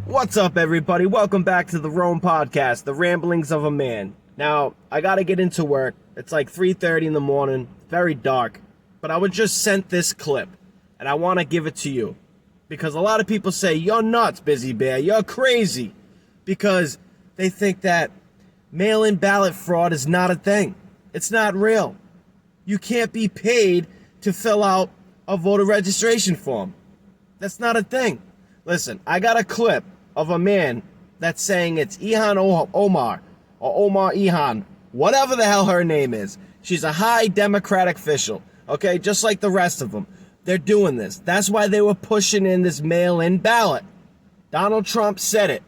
What's up, everybody? Welcome back to the R.O.A.M podcast, the ramblings of a man. Now, I gotta get into work. It's like 3:30 in the morning, very dark. But I was just sent this clip, and I want to give it to you. Because a lot of people say, you're nuts, Bizziebear, you're crazy. Because they think that mail-in ballot fraud is not a thing. It's not real. You can't be paid to fill out a voter registration form. That's not a thing. Listen, I got a clip of a man that's saying it's Omar, or Omar Ihan, whatever the hell her name is. She's a high Democratic official, okay, just like the rest of them. They're doing this. That's why they were pushing in this mail-in ballot. Donald Trump said it.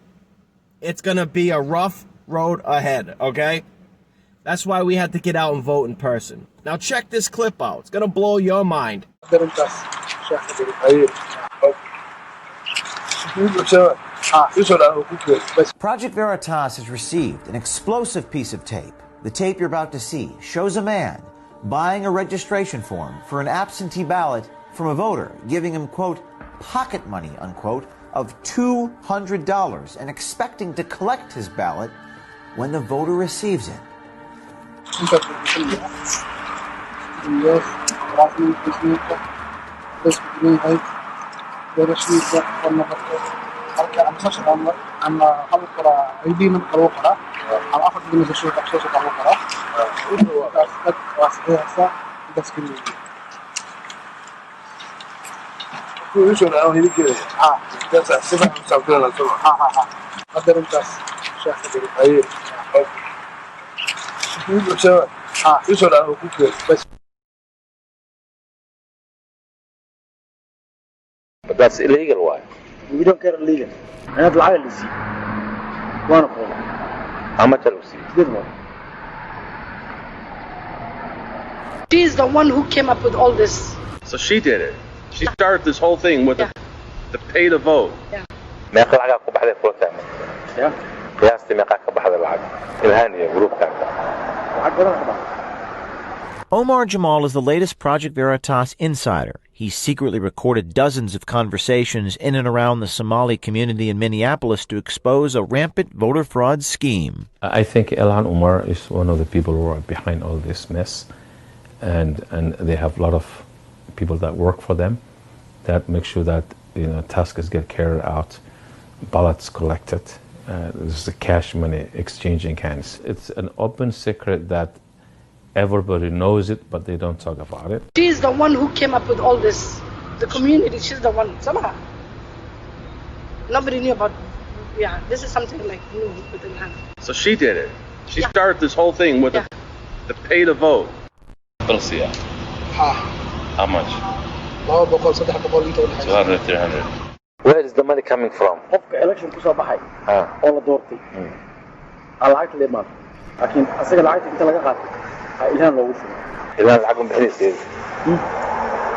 It's going to be a rough road ahead, okay? That's why we had to get out and vote in person. Now check this clip out. It's going to blow your mind. Project Veritas has received an explosive piece of tape. The tape you're about to see shows a man buying a registration form for an absentee ballot from a voter, giving him, quote, pocket money, unquote, of $200 and expecting to collect his ballot when the voter receives it. But that's illegal, why? We don't care illegal. أنا أطلع اللي زي وأنا أقول. How much are you Good one. She's the one who came up with all this. So she did it. She started this whole thing with the pay to vote. Yeah. ما ياخذ حاجة كوب حدا يقول تعمل. Yeah. قياستي ما ياخذ حدا بعد. الهانية جروب تعمل. وحد بدنا نخبر. Omar Jamal is the latest Project Veritas insider. He secretly recorded dozens of conversations in and around the Somali community in Minneapolis to expose a rampant voter fraud scheme. I think Ilhan Omar is one of the people who are behind all this mess, and they have a lot of people that work for them that make sure that tasks get carried out, ballots collected, there's the cash money exchanging hands. It's an open secret that everybody knows it, but they don't talk about it. She's the one who came up with all this. The community, she's the one. Somehow. Nobody knew about, this is something like new within her. So she did it. She started this whole thing with the pay to vote. How much? 200, 300. Where is the money coming from? qofka election ku soo baxay oo la doortay lacagta la imaan laakiin asaga lacagta inta laga qaato ilaahan loogu shubay ilaahan lacag ma bixinaysid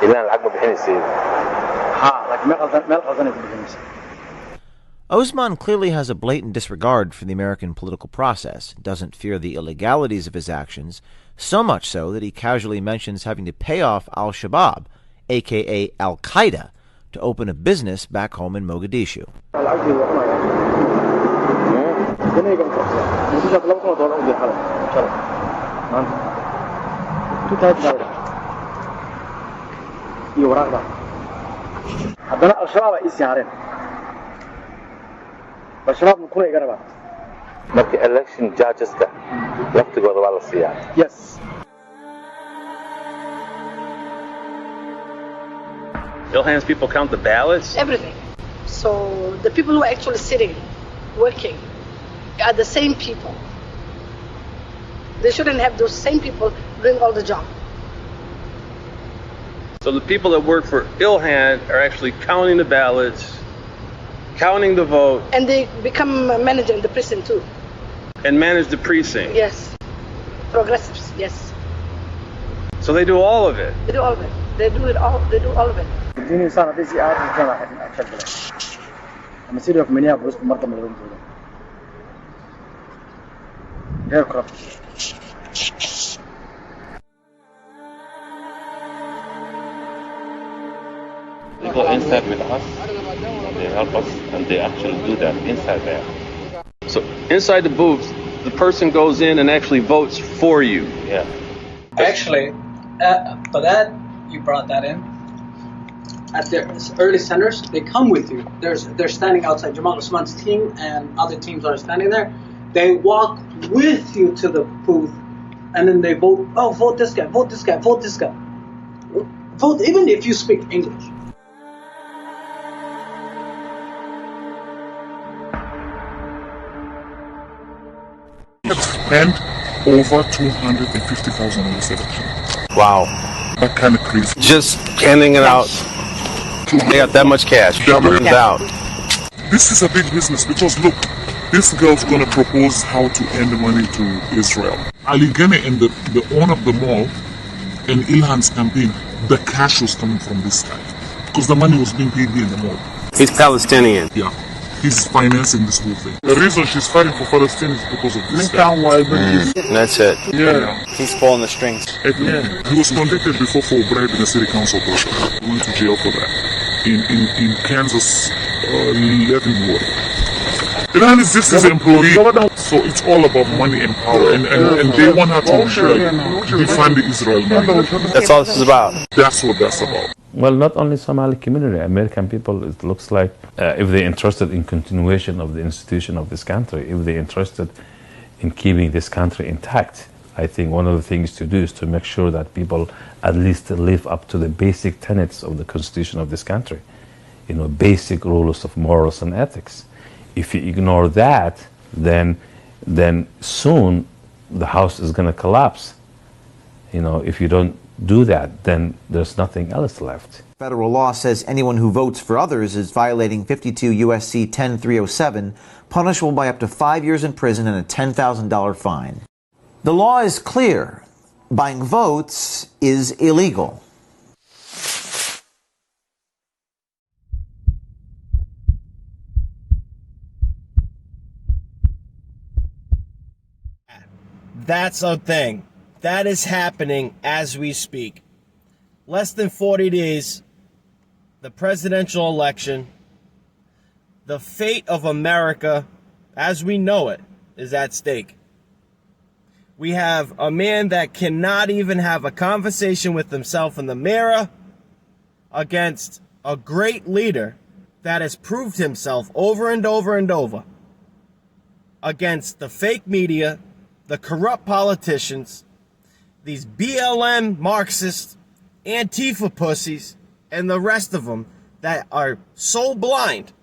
ilaahan lacag ma bixinaysid laakiin meel qaldan ay ku bixinaysaa. Osman clearly has a blatant disregard for the American political process, doesn't fear the illegalities of his actions, so much so that he casually mentions having to pay off al-Shabaab, a.k.a. Al-Qaeda, to open a business back home in Mogadishu. marka election judgeska waqtigooda waa la siiyaa. Yes. Ilhan's people count the ballots? Everything. So the people who are actually sitting, working, are the same people. They shouldn't have those same people doing all the job. So the people that work for Ilhan are actually counting the ballots, counting the vote. And they become a manager in the prison too. And manage the precinct. Yes. Progressives, yes. So they do all of it. They do all of it. They do it all. They do all of it. الدنيا صار ديسي عارف جماعة أكثر. أما سيرك منيا بروس مرة من اليوم تقول. غير corrupt. Legal inside with us. They help us, and they actually do that inside there. So inside the booth, the person goes in and actually votes for you. Yeah. Actually, but that you brought that in. At the early centers, they come with you. They're standing outside. Jamal Usman's team and other teams are standing there. They walk with you to the booth, and then they vote. Oh, vote this guy. Vote this guy. Vote this guy. Vote even if you speak English. Spent over $250,000 on this election. Wow. That kind of crazy. Just handing it out. They got that much cash. Out. This is a big business because look, this girl's gonna propose how to end the money to Israel. Ali Ghani and the owner of the mall and Ilhan's campaign, the cash was coming from this guy because the money was being paid here in the mall. He's Palestinian. Yeah. He's financing this whole thing. The reason she's fighting for Palestine is because of this guy. That's it. Yeah. He's pulling the strings. He was convicted before for bribing a city council person. He went to jail for that. In Kansas, Leavenworth. Iran is just his employee. So it's all about money and power. And they want her to defund the Israel money. That's all this is about. That's what that's about. Well, not only Somali community, American people, it looks like if they're interested in continuation of the institution of this country, if they're interested in keeping this country intact, I think one of the things to do is to make sure that people at least live up to the basic tenets of the constitution of this country. You know, basic rules of morals and ethics. If you ignore that, then soon the house is going to collapse. You know, if you don't do that, then there's nothing else left. Federal law says anyone who votes for others is violating 52 U.S.C. 10307, punishable by up to 5 years in prison and a $10,000 fine. The law is clear. Buying votes is illegal. That's a thing. That is happening as we speak. Less than 40 days, the presidential election, the fate of America as we know it is at stake. We have a man that cannot even have a conversation with himself in the mirror against a great leader that has proved himself over and over and over against the fake media, the corrupt politicians, these BLM Marxists, Antifa pussies, and the rest of them that are so blind.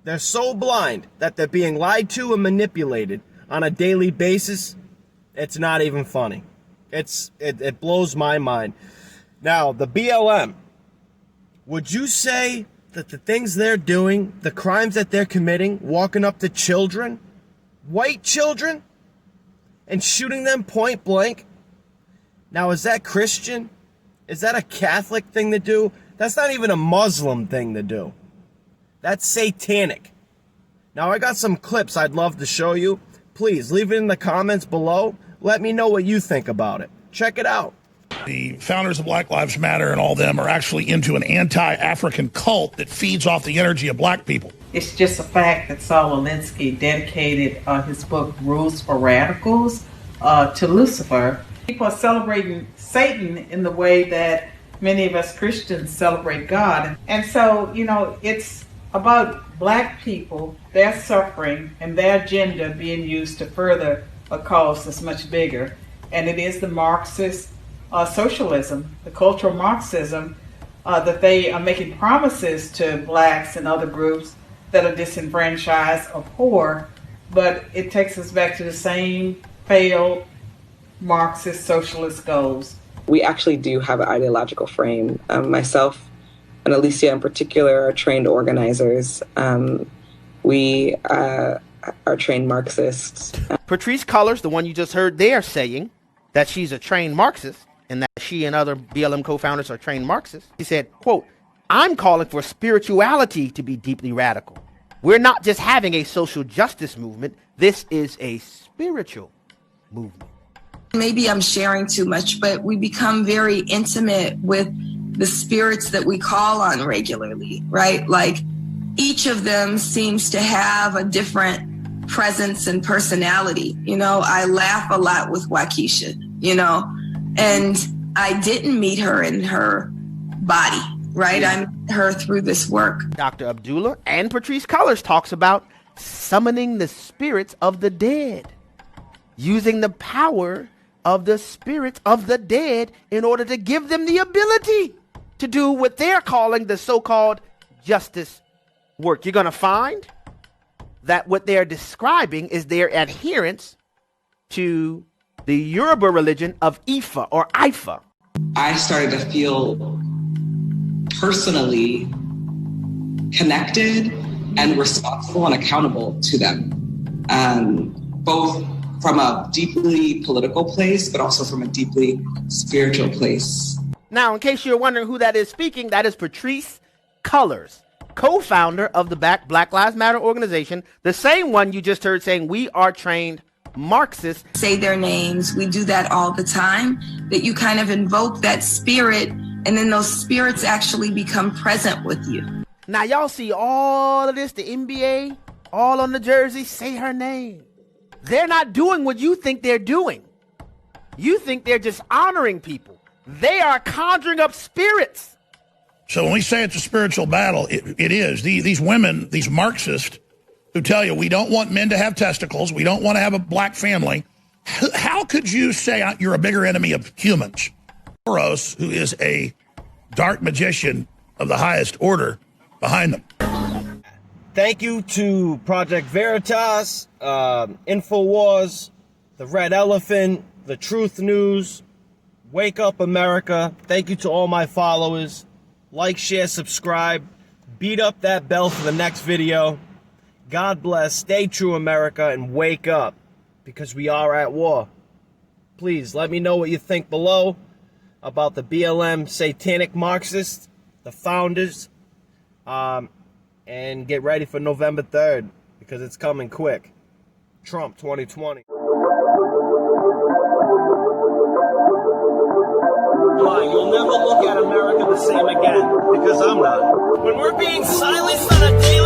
They're so blind that they're being lied to and manipulated on a daily basis. It's not even funny. It blows my mind. Now, the BLM, would you say that the things they're doing, the crimes that they're committing, walking up to children, white children, and shooting them point blank? Now, is that Christian? Is that a Catholic thing to do? That's not even a Muslim thing to do. That's satanic. Now, I got some clips I'd love to show you. Please, leave it in the comments below. Let me know what you think about it. Check it out. The founders of Black Lives Matter and all them are actually into an anti-African cult that feeds off the energy of black people. It's just a fact that Saul Alinsky dedicated his book, Rules for Radicals, to Lucifer. People are celebrating Satan in the way that many of us Christians celebrate God. And so, you know, it's about black people, their suffering, and their agenda being used to further a cause that's much bigger. And it is the Marxist socialism, the cultural Marxism, that they are making promises to blacks and other groups that are disenfranchised or poor, but it takes us back to the same failed Marxist socialist goals. We actually do have an ideological frame. Myself and Alicia in particular are trained organizers. We are trained Marxists. Patrisse Cullors, the one you just heard there saying that she's a trained Marxist and that she and other BLM co-founders are trained Marxists. She said, quote, "I'm calling for spirituality to be deeply radical. We're not just having a social justice movement. This is a spiritual movement." Maybe I'm sharing too much, but we become very intimate with the spirits that we call on regularly, right? Like each of them seems to have a different presence and personality. You know, I laugh a lot with Waukesha, you know, and I didn't meet her in her body, right? I met her through this work. Dr. Abdullah and Patrice Cullors talks about summoning the spirits of the dead, using the power of the spirits of the dead in order to give them the ability to do what they're calling the so-called justice work. You're going to find that what they're describing is their adherence to the Yoruba religion of Ifa or Ifa. I started to feel personally connected and responsible and accountable to them, both from a deeply political place, but also from a deeply spiritual place. Now, in case you're wondering who that is speaking, that is Patrice Cullors, co-founder of the Black Lives Matter organization, the same one you just heard saying, we are trained Marxists. Say their names. We do that all the time, that you kind of invoke that spirit, and then those spirits actually become present with you. Now, y'all see all of this, the NBA, all on the jersey, say her name. They're not doing what you think they're doing. You think they're just honoring people. They are conjuring up spirits. So when we say it's a spiritual battle, it is. These women, these Marxists, who tell you we don't want men to have testicles, we don't want to have a black family. How could you say you're a bigger enemy of humans? Soros, who is a dark magician of the highest order, behind them. Thank you to Project Veritas, InfoWars, The Red Elephant, The Truth News, Wake Up America. Thank you to all my followers. Like, share, subscribe. Beat up that bell for the next video. God bless. Stay true, America, and wake up, because we are at war. Please let me know what you think below about the BLM satanic Marxists, the founders, and get ready for November 3rd, because it's coming quick. Trump 2020. You'll never look at America the same again, because I'm not. When we're being silenced on a daily